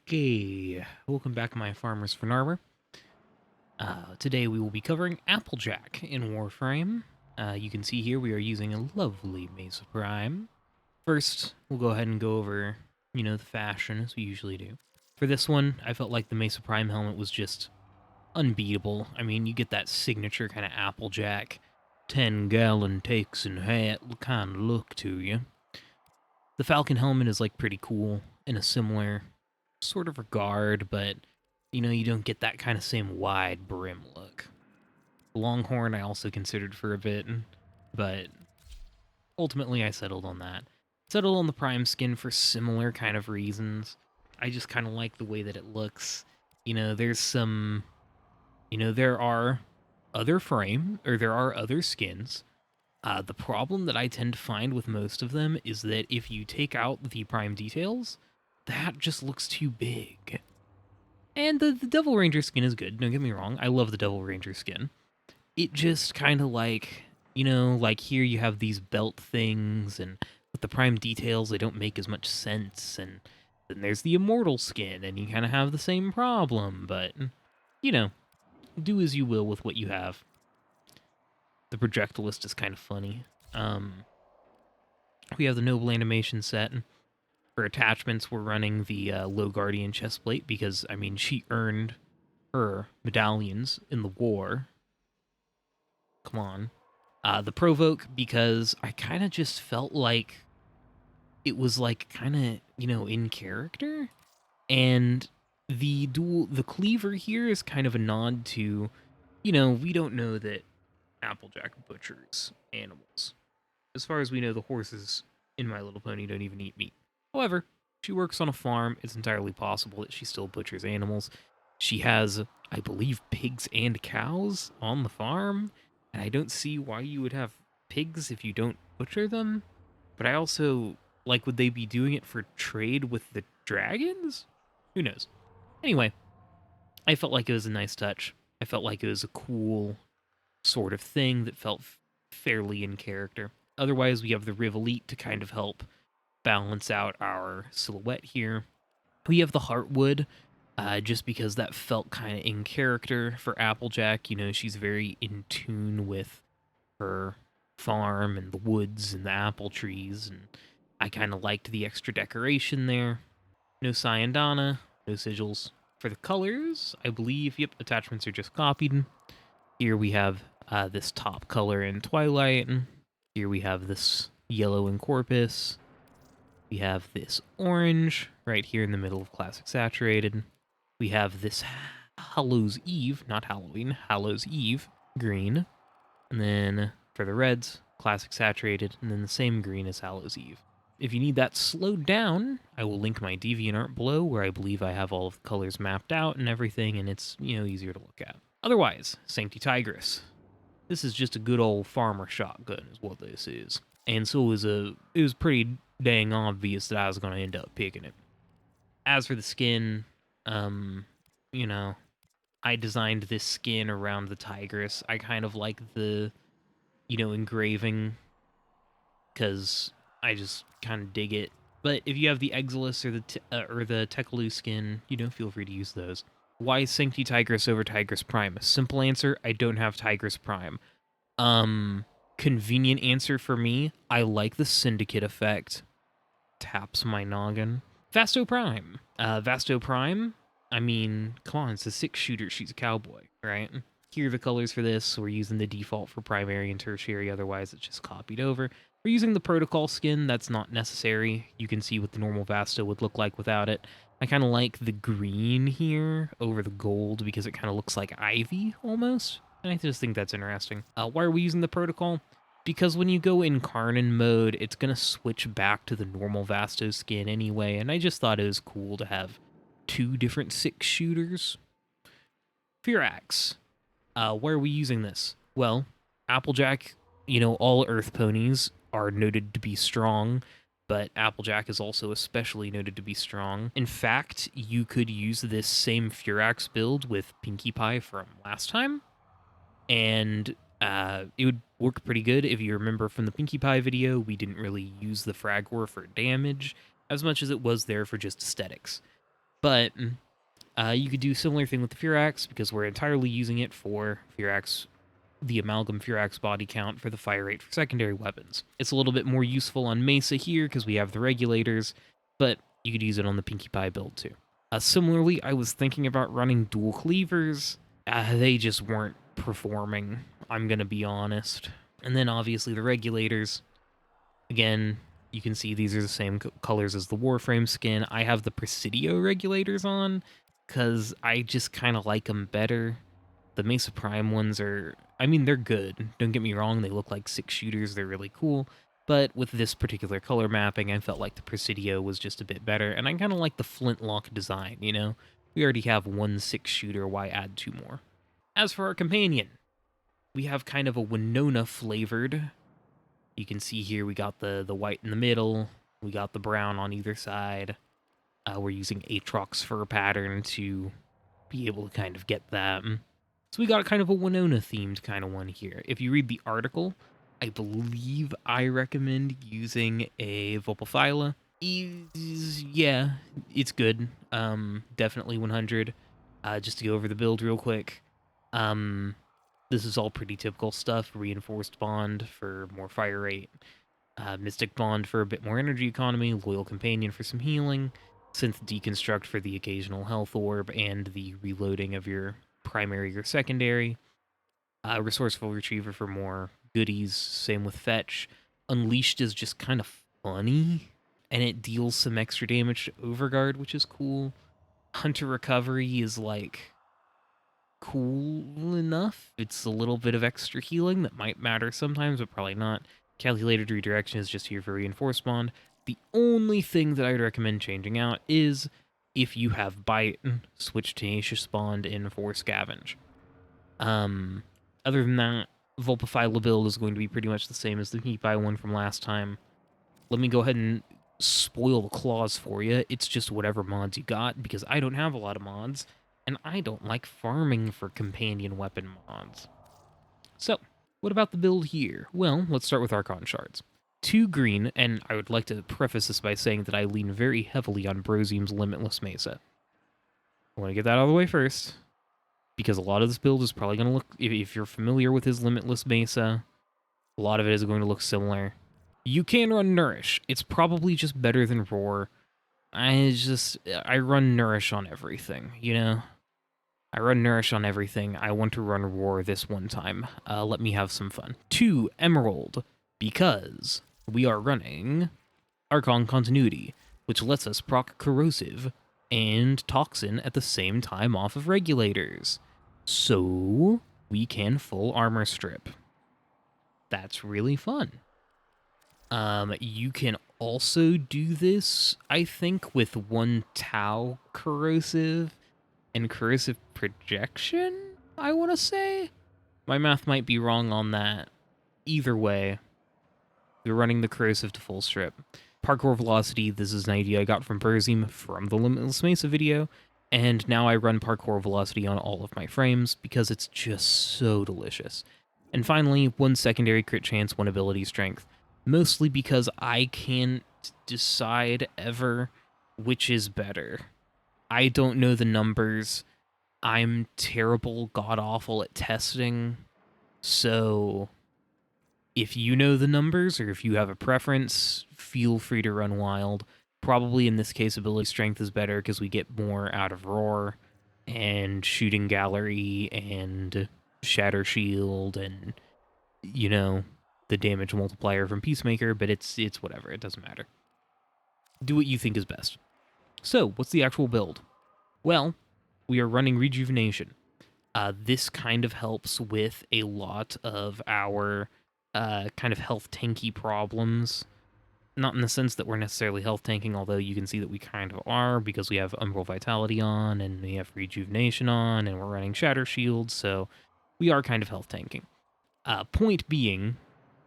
Okay, welcome back, my farmers for Narmer. Today we will be covering Applejack in Warframe. You can see here we are using a lovely Mesa Prime. First, we'll go ahead and go over, the fashion as we usually do. For this one, I felt like the Mesa Prime helmet was just unbeatable. I mean, you get that signature kind of Applejack 10-gallon takes and hat kind of look to you. The Falcon helmet is like pretty cool in a similar sort of regard, but you don't get that kind of same wide brim look. Longhorn I also considered for a bit, but ultimately I settled on that. Settled on the Prime skin for similar kind of reasons. I just kind of like the way that it looks. There's some, there are there are other skins. The problem that I tend to find with most of them is that if you take out the Prime details, that just looks too big. And the Devil Ranger skin is good, don't get me wrong. I love the Devil Ranger skin. It just kind of like, like here you have these belt things, and with the Prime details, they don't make as much sense. And then there's the Immortal skin, and you kind of have the same problem, but, do as you will with what you have. The projectilist is kind of funny. We have the Noble Animation set. For attachments, we're running the Low Guardian chestplate because, I mean, she earned her medallions in the war. Come on. The Provoke because I kind of just felt like it was like kind of, in character. And the cleaver here is kind of a nod to, we don't know that Applejack butchers animals. As far as we know, the horses in My Little Pony don't even eat meat. However, she works on a farm. It's entirely possible that she still butchers animals. She has, I believe, pigs and cows on the farm, and I don't see why you would have pigs if you don't butcher them. But I also, would they be doing it for trade with the dragons? Who knows? Anyway, I felt like it was a nice touch. I felt like it was a cool sort of thing that felt fairly in character. Otherwise, we have the Riv Elite to kind of help balance out our silhouette here. We have the Heartwood, just because that felt kind of in character for Applejack. She's very in tune with her farm and the woods and the apple trees, and I kind of liked the extra decoration there. No Syandana, no sigils. For the colors, I believe, yep, attachments are just copied. Here we have this top color in Twilight. Here we have this yellow in Corpus. We have this orange right here in the middle of Classic Saturated. We have this Hallows Eve, not Halloween, Hallows Eve green. And then for the reds, Classic Saturated, and then the same green as Hallows Eve. If you need that slowed down, I will link my DeviantArt below, where I believe I have all of the colors mapped out and everything, and it's, easier to look at. Otherwise, Sancti Tigris. This is just a good old farmer shotgun is what this is. And so it was pretty dang obvious that I was going to end up picking it. As for the skin, I designed this skin around the Tigris. I kind of like the, engraving, because I just kind of dig it. But if you have the Exilus or the Tekalu skin, feel free to use those. Why Sancti Tigris over Tigris Prime? A simple answer, I don't have Tigris Prime. Convenient answer for me, I like the Syndicate effect. Taps my noggin. Vasto Prime. Vasto Prime, I mean, come on, it's a 6-shooter, she's a cowboy, right? Here are the colors for this. We're using the default for primary and tertiary, otherwise it's just copied over. We're using the protocol skin, that's not necessary. You can see what the normal Vasto would look like without it. I kind of like the green here over the gold because it kind of looks like ivy almost. And I just think that's interesting. Why are we using the protocol? Because when you go in Karnan mode, it's going to switch back to the normal Vasto skin anyway, and I just thought it was cool to have 2 different 6-shooters. Firax. Why are we using this? Well, Applejack, all Earth ponies are noted to be strong, but Applejack is also especially noted to be strong. In fact, you could use this same Firax build with Pinkie Pie from last time, and it would work pretty good. If you remember from the Pinkie Pie video, we didn't really use the Frag War for damage as much as it was there for just aesthetics. But you could do a similar thing with the Firax, because we're entirely using it for Firax, the Amalgam Firax body count for the fire rate for secondary weapons. It's a little bit more useful on Mesa here because we have the regulators, but you could use it on the Pinkie Pie build too. Similarly, I was thinking about running dual cleavers. They just weren't performing, I'm going to be honest. And then obviously the regulators. Again, you can see these are the same colors as the Warframe skin. I have the Presidio regulators on because I just kind of like them better. The Mesa Prime ones are, I mean, they're good. Don't get me wrong, they look like 6-shooters. They're really cool. But with this particular color mapping, I felt like the Presidio was just a bit better. And I kind of like the flintlock design, you know? We already have one 6-shooter, why add 2 more? As for our companion, we have kind of a Winona flavored. You can see here we got the white in the middle. We got the brown on either side. We're using Aatrox fur pattern to be able to kind of get that. So we got kind of a Winona-themed kind of one here. If you read the article, I believe I recommend using a Vulpaphyla. Yeah, it's good. Definitely 100. Just to go over the build real quick. This is all pretty typical stuff. Reinforced Bond for more fire rate. Mystic Bond for a bit more energy economy. Loyal Companion for some healing. Synth Deconstruct for the occasional health orb and the reloading of your primary or secondary. Resourceful Retriever for more goodies. Same with Fetch. Unleashed is just kind of funny, and it deals some extra damage to Overguard, which is cool. Hunter Recovery is like cool enough. It's a little bit of extra healing that might matter sometimes, but probably not. Calculated Redirection is just here for Reinforced Bond. The only thing that I'd recommend changing out is if you have Bite, switch Tenacious Bond in for Scavenge. Other than that, Vulpaphyla build is going to be pretty much the same as the Pinkie Pie one from last time. Let me go ahead and spoil the claws for you. It's just whatever mods you got, because I don't have a lot of mods, and I don't like farming for companion weapon mods. So, what about the build here? Well, let's start with Archon Shards. 2 green, and I would like to preface this by saying that I lean very heavily on Brozium's Limitless Mesa. I want to get that out of the way first, because a lot of this build is probably going to look, if you're familiar with his Limitless Mesa, a lot of it is going to look similar. You can run Nourish. It's probably just better than Roar. I run Nourish on everything, you know? I run Nourish on everything. I want to run Roar this one time. Let me have some fun. 2 Emerald, because we are running Archon Continuity, which lets us proc Corrosive and Toxin at the same time off of Regulators. So we can full armor strip. That's really fun. You can also do this, I think, with 1 Tau Corrosive and Corrosive Projection, I want to say? My math might be wrong on that. Either way, we're running the Corrosive to full strip. Parkour Velocity, this is an idea I got from Burzim from the Limitless Mesa video, and now I run Parkour Velocity on all of my frames because it's just so delicious. And finally, 1 secondary crit chance, 1 ability strength. Mostly because I can't decide ever which is better. I don't know the numbers. I'm terrible, god-awful at testing. So if you know the numbers or if you have a preference, feel free to run wild. Probably in this case, ability strength is better because we get more out of Roar and Shooting Gallery and Shatter Shield and, you know, the damage multiplier from Peacemaker, but it's whatever. It doesn't matter. Do what you think is best. So, what's the actual build? Well, we are running Rejuvenation. This kind of helps with a lot of our kind of health tanky problems. Not in the sense that we're necessarily health tanking, although you can see that we kind of are, because we have Umbral Vitality on, and we have Rejuvenation on, and we're running Shatter Shield, so we are kind of health tanking. Point being,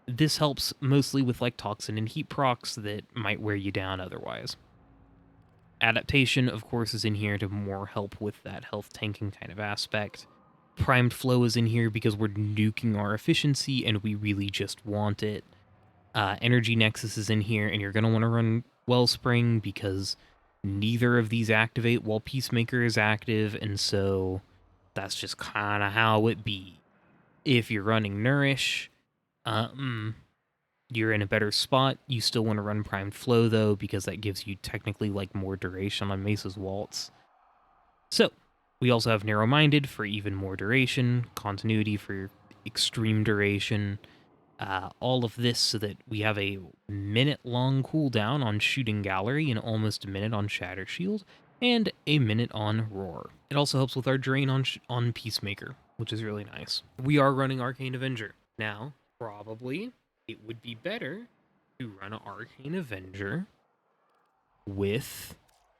this helps mostly with like Toxin and Heat procs that might wear you down otherwise. Adaptation, of course, is in here to more help with that health tanking kind of aspect. Primed Flow is in here because we're nuking our efficiency and we really just want it. Energy Nexus is in here, and you're going to want to run Wellspring because Neither of these activate while Peacemaker is active, and so that's just kind of how it be. If you're running Nourish, you're in a better spot. You still want to run Primed Flow, though, because that gives you technically, like, more duration on Mesa's Waltz. So, we also have Narrow-Minded for even more duration, Continuity for extreme duration, all of this so that we have a minute-long cooldown on Shooting Gallery and almost a minute on Shatter Shield, and a minute on Roar. It also helps with our drain on Peacemaker, which is really nice. We are running Arcane Avenger. Now, probably, it would be better to run an Arcane Avenger with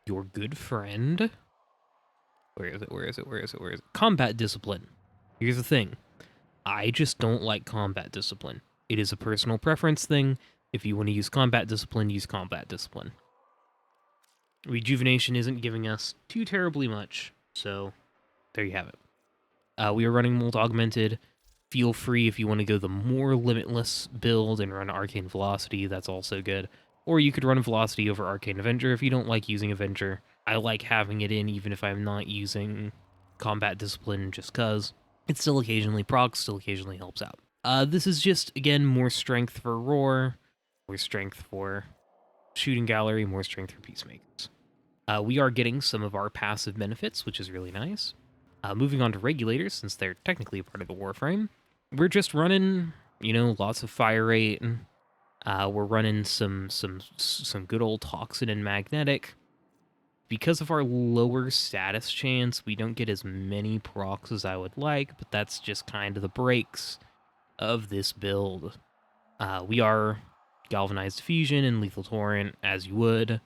your good friend... Where is it? Combat Discipline. Here's the thing. I just don't like Combat Discipline. It is a personal preference thing. If you want to use Combat Discipline, use Combat Discipline. Rejuvenation isn't giving us too terribly much, so there you have it. We are running Molt Augmented. Feel free if you want to go the more Limitless build and run Arcane Velocity, that's also good. Or you could run Velocity over Arcane Avenger if you don't like using Avenger. I like having it in even if I'm not using Combat Discipline just cuz. It still occasionally procs, still occasionally helps out. This is just, again, more strength for Roar, more strength for Shooting Gallery, more strength for Peacemakers. We are getting some of our passive benefits, which is really nice. Moving on to Regulators, since they're technically a part of the Warframe, we're just running, lots of fire rate. We're running some good old Toxin and Magnetic. Because of our lower status chance, we don't get as many procs as I would like, but that's just kind of the breaks of this build. We are Galvanized Fusion and Lethal Torrent as you would,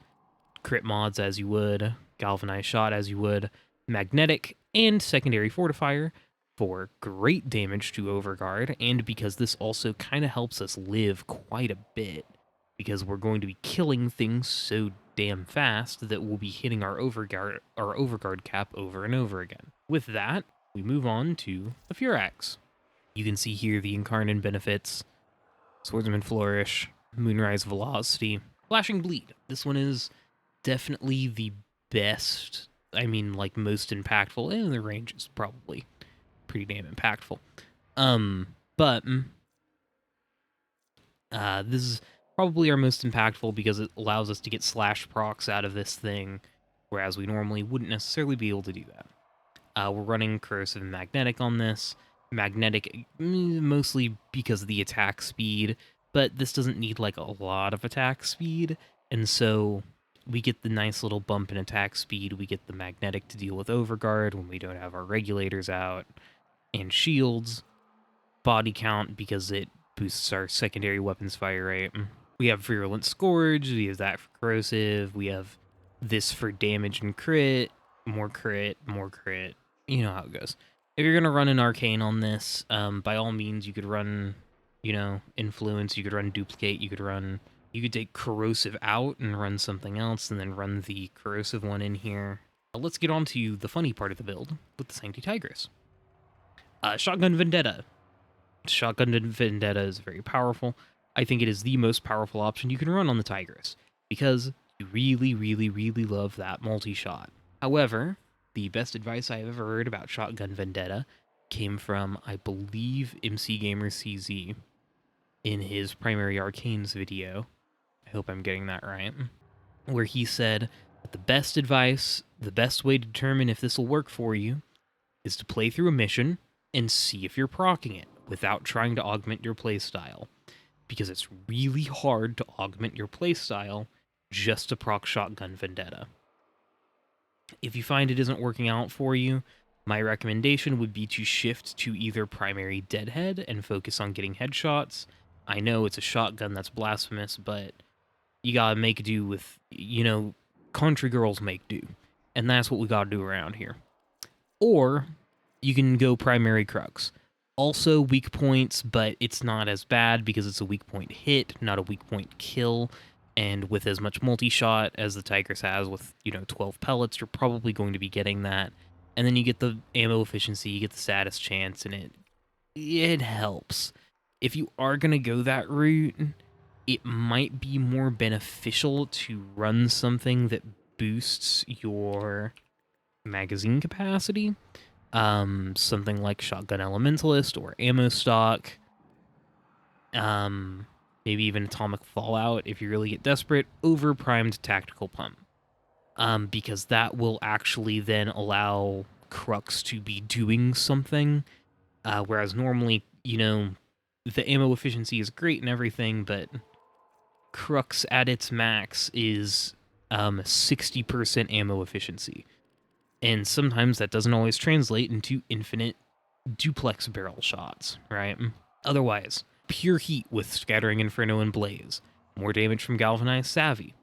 Crit Mods as you would, Galvanized Shot as you would, Magnetic, and Secondary Fortifier for great damage to Overguard, and because this also kind of helps us live quite a bit, because we're going to be killing things so damn fast that we'll be hitting our overguard cap over and over again. With that, we move on to the Furax. You can see here the Incarnate benefits, Swordsman Flourish, Moonrise Velocity, Flashing Bleed. This one is definitely the best, most impactful, and the range is probably pretty damn impactful. But this is probably our most impactful because it allows us to get slash procs out of this thing, whereas we normally wouldn't necessarily be able to do that. We're running Corrosive and Magnetic on this. Magnetic mostly because of the attack speed, but this doesn't need like a lot of attack speed, and so we get the nice little bump in attack speed. We get the Magnetic to deal with Overguard when we don't have our Regulators out, and Shields, Body Count because it boosts our secondary weapons fire rate. We have Virulent Scourge, we have that for Corrosive, we have this for damage and crit, more crit, more crit. You know how it goes. If you're going to run an Arcane on this, by all means, you could run, Influence, you could run Duplicate, you could take Corrosive out and run something else, and then run the Corrosive one in here. Let's get on to the funny part of the build with the Sancti Tigris. Shotgun Vendetta. Shotgun Vendetta is very powerful. I think it is the most powerful option you can run on the Tigris, because you really, really, really love that multi-shot. However, the best advice I have ever heard about Shotgun Vendetta came from, I believe, MCGamerCZ in his Primary Arcanes video. I hope I'm getting that right. Where he said that the best advice, the best way to determine if this will work for you, is to play through a mission and see if you're proccing it without trying to augment your playstyle. Because it's really hard to augment your playstyle just to proc Shotgun Vendetta. If you find it isn't working out for you, my recommendation would be to shift to either Primary Deadhead and focus on getting headshots. I know it's a shotgun that's blasphemous, but you gotta make do with, country girls make do. And that's what we gotta do around here. Or you can go Primary Crux. Also weak points, but it's not as bad because it's a weak point hit, not a weak point kill. And with as much multi-shot as the Tigris has with, 12 pellets, you're probably going to be getting that. And then you get the ammo efficiency, you get the status chance, and it helps. If you are going to go that route, it might be more beneficial to run something that boosts your magazine capacity. Something like Shotgun Elementalist or Ammo Stock. Maybe even Atomic Fallout if you really get desperate. Overprimed Tactical Pump. Because that will actually then allow Crux to be doing something. Whereas normally, you know, the ammo efficiency is great and everything, but Crux at its max is 60% ammo efficiency. And sometimes that doesn't always translate into infinite duplex barrel shots, right? Otherwise, pure heat with Scattering Inferno and Blaze. More damage from Galvanized Savvy.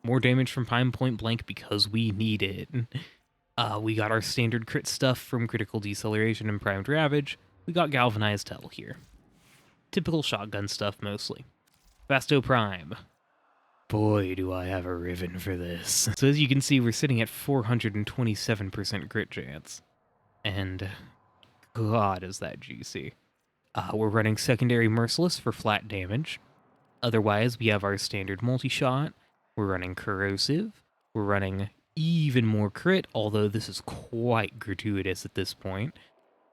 More damage from Pine Point Blank because we need it. We got our standard crit stuff from Critical Deceleration and Primed Ravage. We got Galvanized Hell here. Typical shotgun stuff mostly. Vasto Prime. Boy, do I have a ribbon for this. So as you can see, we're sitting at 427% crit chance. And God, is that juicy. We're running Secondary Merciless for flat damage. Otherwise, we have our standard multi-shot. We're running Corrosive. We're running even more crit, although this is quite gratuitous at this point.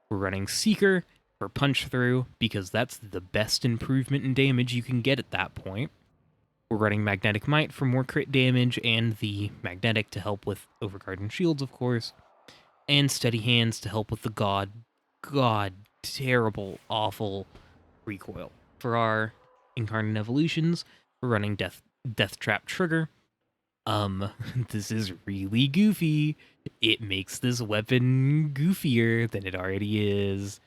We're running Seeker for punch through, because that's the best improvement in damage you can get at that point. We're running Magnetic Might for more crit damage, and the Magnetic to help with Overguard and Shields, of course. And Steady Hands to help with the god terrible, awful recoil. For our Incarnate Evolutions, we're running Death Trap Trigger. This is really goofy. It makes this weapon goofier than it already is.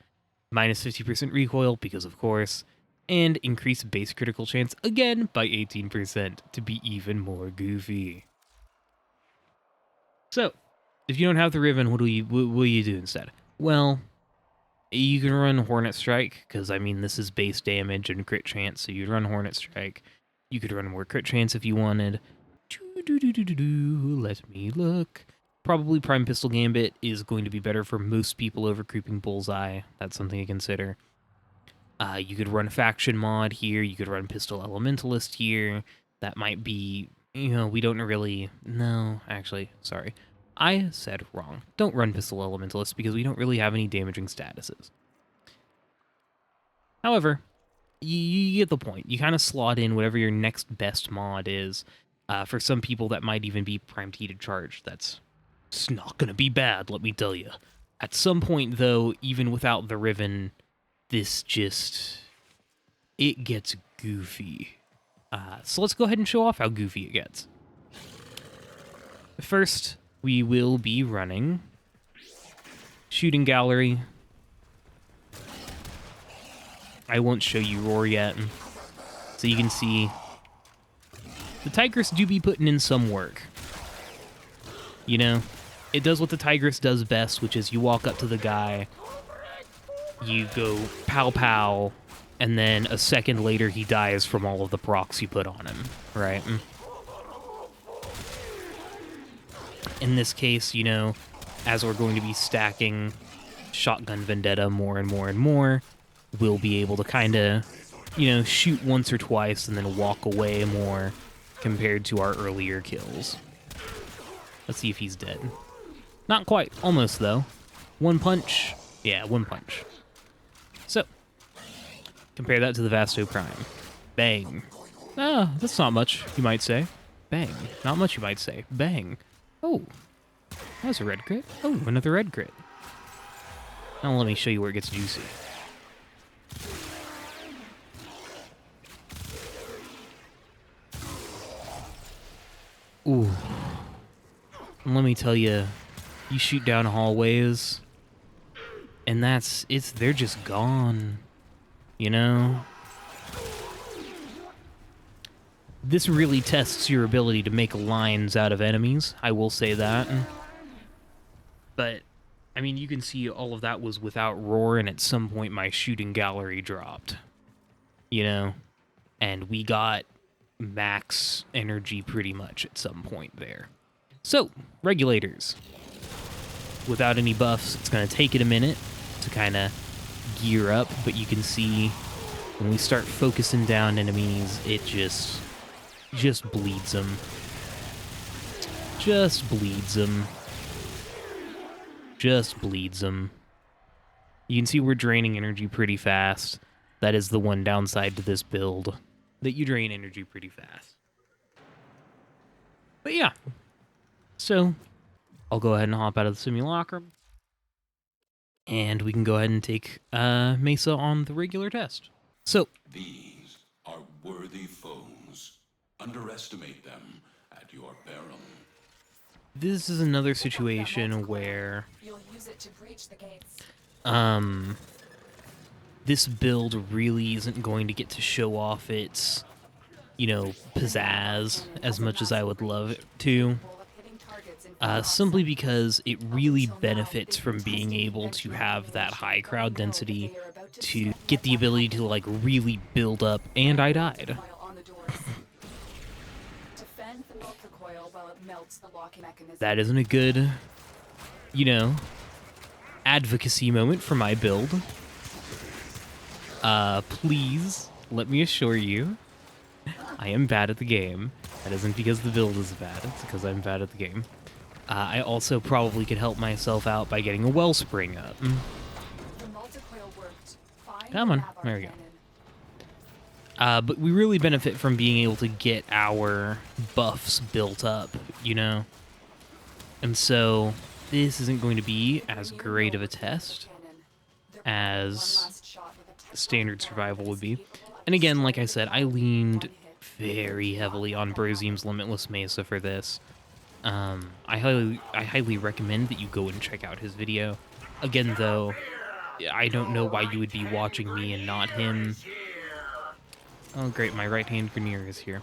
Minus 50% recoil, because of course, and increase base critical chance again by 18% to be even more goofy. So, if you don't have the Riven, what will you do instead? Well, you can run Hornet Strike, because I mean this is base damage and crit chance, so you'd run Hornet Strike. You could run more crit chance if you wanted. Let me look. Probably Prime Pistol Gambit is going to be better for most people over Creeping Bullseye. That's something to consider. You could run Faction Mod here. You could run Pistol Elementalist here. That might be, you know, we don't really... No, actually, sorry. I said wrong. Don't run Pistol Elementalist because we don't really have any damaging statuses. However, you get the point. You kind of slot in whatever your next best mod is. For some people, that might even be Primed Heated Charge. It's not going to be bad, let me tell you. At some point, though, even without the Riven, this just... it gets goofy. So let's go ahead and show off how goofy it gets. First, we will be running Shooting Gallery. I won't show you Roar yet, so you can see the Tigris do be putting in some work. You know, it does what the Tigris does best, which is you walk up to the guy, you go pow pow, and then a second later he dies from all of the procs you put on him, right? In this case, you know, as we're going to be stacking Shotgun Vendetta more and more and more, we'll be able to kind of, you know, shoot once or twice and then walk away more compared to our earlier kills. Let's see if he's dead. Not quite. Almost, though. One punch. Yeah, one punch. So, compare that to the Vasto Prime. Bang. Ah, that's not much, you might say. Bang. Not much, you might say. Bang. Oh. That was a red crit. Oh, another red crit. Now let me show you where it gets juicy. Ooh. And let me tell you, you shoot down hallways, and they're just gone, you know? This really tests your ability to make lines out of enemies, I will say that. But, I mean, you can see all of that was without Roar, and at some point my Shooting Gallery dropped, you know? And we got max energy pretty much at some point there. So, Regulators. Without any buffs, it's going to take it a minute to kind of gear up, but you can see when we start focusing down enemies, it just bleeds them. Just bleeds him. Just bleeds him. You can see we're draining energy pretty fast. That is the one downside to this build, that you drain energy pretty fast. But yeah, so I'll go ahead and hop out of the simulacrum, and we can go ahead and take Mesa on the regular test. So these are worthy foes. Underestimate them at your peril. This is another situation where you'll use it to breach the gates. This build really isn't going to get to show off its, you know, pizzazz as much as I would love it to. Simply because it really benefits from being able to have that high crowd density to get the ability to, like, really build up, and I died. That isn't a good, you know, advocacy moment for my build. Please, let me assure you, I am bad at the game. That isn't because the build is bad, it's because I'm bad at the game. I also probably could help myself out by getting a wellspring up. Come on, there we go. But we really benefit from being able to get our buffs built up, you know? And so, this isn't going to be as great of a test as standard survival would be. And again, like I said, I leaned very heavily on Brozium's Limitless Mesa for this. I highly recommend that you go and check out his video. Again, though, I don't know why you would be watching me and not him. Oh, great, my right-hand Grenier is here.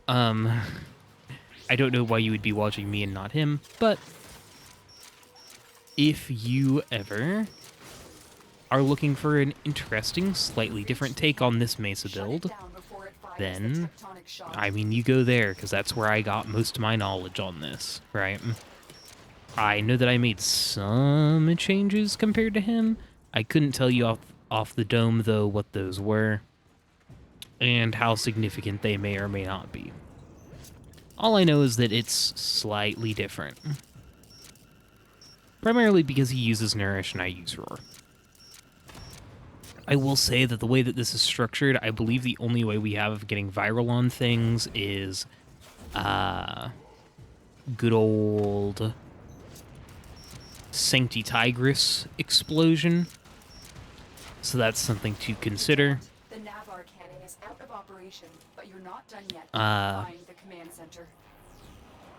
I don't know why you would be watching me and not him, but if you ever are looking for an interesting, slightly different take on this Mesa build, then, I mean, you go there, because that's where I got most of my knowledge on this, right? I know that I made some changes compared to him. I couldn't tell you off the dome, though, what those were, and how significant they may or may not be. All I know is that it's slightly different. Primarily because he uses Nourish and I use Roar. I will say that the way that this is structured, I believe the only way we have of getting viral on things is good old Sancti Tigris explosion. So that's something to consider. The Navar cannon is out of operation, but you're not done yet. Find the command center.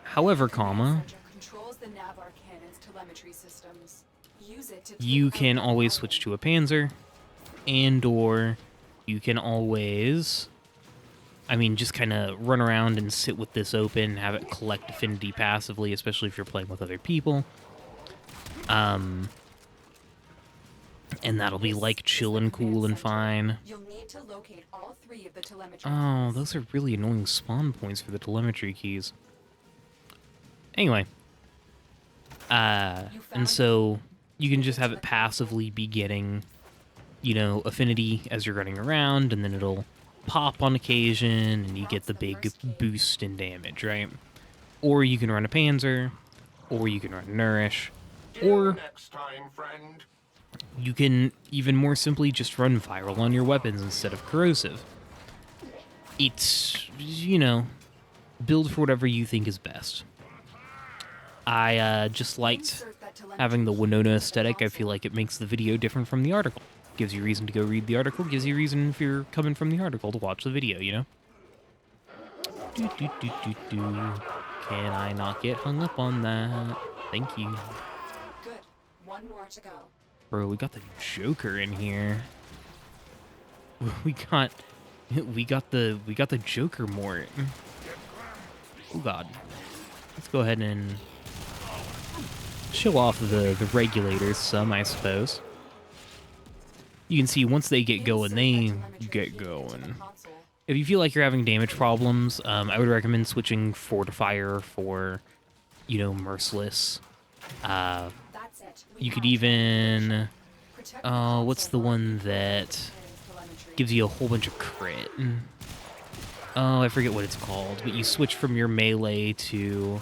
However, Controls the Navar cannon's telemetry systems. Use it to you can always switch to a Panzer, and or you can always, I mean, just kind of run around and sit with this open, have it collect affinity passively, especially if you're playing with other people. And that'll be like chill and cool and fine. You'll need to locate all 3 of the telemetry Oh, those are really annoying spawn points for the telemetry keys. Anyway. And so you can just have it passively be getting, you know, affinity as you're running around, and then it'll pop on occasion, and you get the big boost in damage, right? Or you can run a Panzer, or you can run Nourish, or you can even more simply just run Viral on your weapons instead of Corrosive. It's, you know, build for whatever you think is best. I just liked having the Winona aesthetic. I feel like it makes the video different from the article. Gives you reason to go read the article, gives you reason if you're coming from the article to watch the video, you know? Can I not get hung up on that? Thank you. Good. 1 more to go. Bro, we got the Joker in here. We got the Joker mort. Oh god. Let's go ahead and show off the regulators some, I suppose. You can see once they get going, they get going. If you feel like you're having damage problems, I would recommend switching Fortifier for, you know, Merciless. You could even, what's the one that gives you a whole bunch of crit? Oh, I forget what it's called, but you switch from your melee to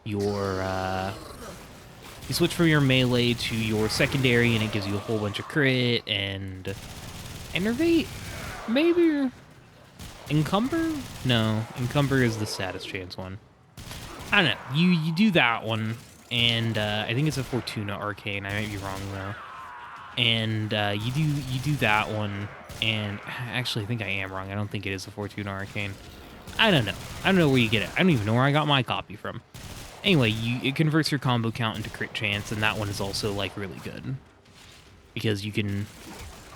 your you switch from your melee to your secondary, and it gives you a whole bunch of crit and enervate, maybe. Encumber? No, encumber is the status chance one. I don't know. You do that one, and I think it's a Fortuna Arcane. I might be wrong though. And you do that one, and actually I think I am wrong. I don't think it is a Fortuna Arcane. I don't know. I don't know where you get it. I don't even know where I got my copy from. Anyway, it converts your combo count into crit chance, and that one is also like really good because you can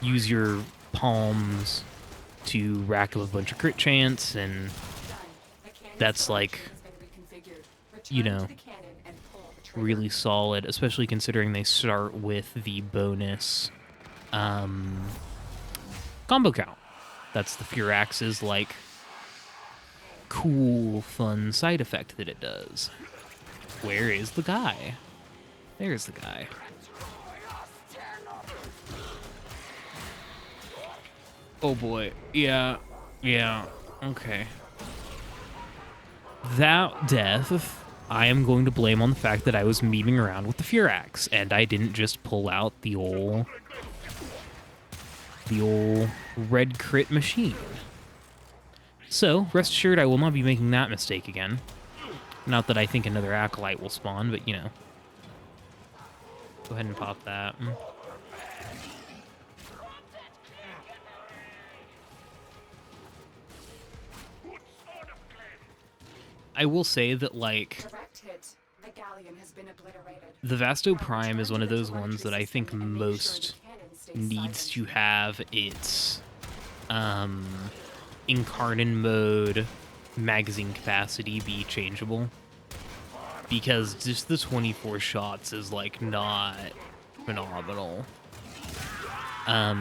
use your palms to rack up a bunch of crit chance, and that's like, you know, really solid, especially considering they start with the bonus combo count. That's the Furax's like cool, fun side effect that it does. Where is the guy? There's the guy. Oh boy. Yeah. Okay. That death, I am going to blame on the fact that I was memeing around with the Furax, and I didn't just pull out the old red crit machine. So, rest assured I will not be making that mistake again. Not that I think another Acolyte will spawn, but you know. Go ahead and pop that. I will say that, like, the Vasto Prime is one of those ones that I think most needs to have its incarnate mode magazine capacity be changeable, because just the 24 shots is like not phenomenal.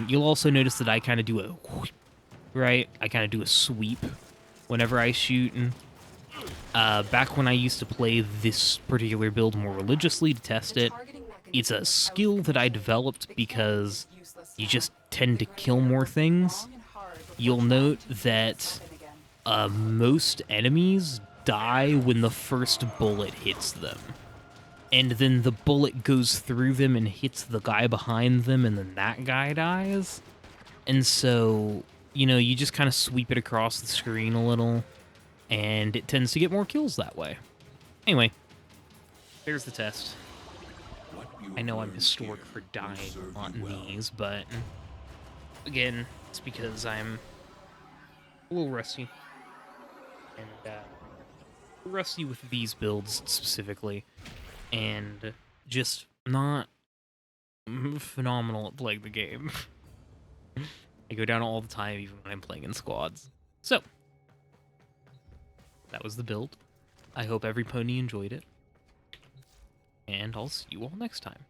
You'll also notice that I kind of do a sweep whenever I shoot. And back when I used to play this particular build more religiously to test it, it's a skill that I developed because you just tend to kill more things. You'll note that most enemies die when the first bullet hits them. And then the bullet goes through them and hits the guy behind them, and then that guy dies. And so, you know, you just kind of sweep it across the screen a little, and it tends to get more kills that way. Anyway, there's the test. I know I'm historic for dying on these, but again, it's because I'm a little rusty. And rusty with these builds specifically, and just not phenomenal at playing the game. I go down all the time, even when I'm playing in squads. So, that was the build. I hope every pony enjoyed it, and I'll see you all next time.